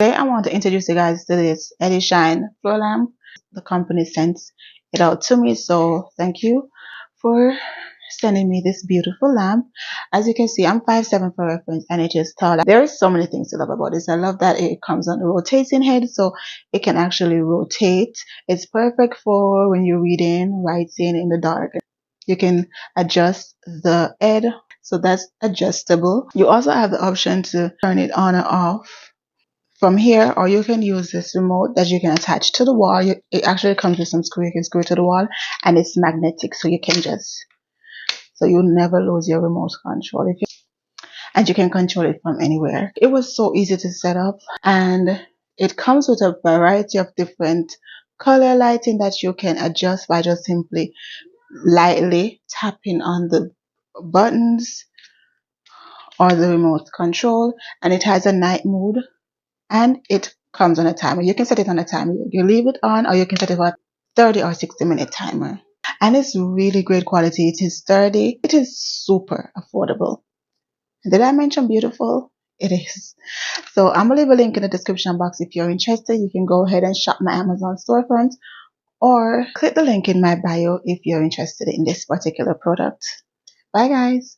Today I want to introduce you guys to this Edishine floor lamp. The company sent it out to me, so thank you for sending me this beautiful lamp. As you can see, I'm 5'7" for reference, and it is tall. There is so many things to love about this. I love that it comes on a rotating head, so it can actually rotate. It's perfect for when you're reading, writing in the dark. You can adjust the head, so that's adjustable. You also have the option to turn it on or off from here, or you can use this remote that you can attach to the wall. It actually comes with some screw you can screw to the wall, and it's magnetic, so you can just, so you never lose your remote control. And you can control it from anywhere. It was so easy to set up, and it comes with a variety of different color lighting that you can adjust by just simply lightly tapping on the buttons or the remote control. And it has a night mode, and it comes on a timer. You can set it on a timer. You leave it on, or you can set it for a 30 or 60-minute timer. And it's really great quality. It is sturdy. It is super affordable. Did I mention beautiful? It is. So I'm gonna leave a link in the description box. If you're interested, you can go ahead and shop my Amazon storefront, or click the link in my bio if you're interested in this particular product. Bye guys.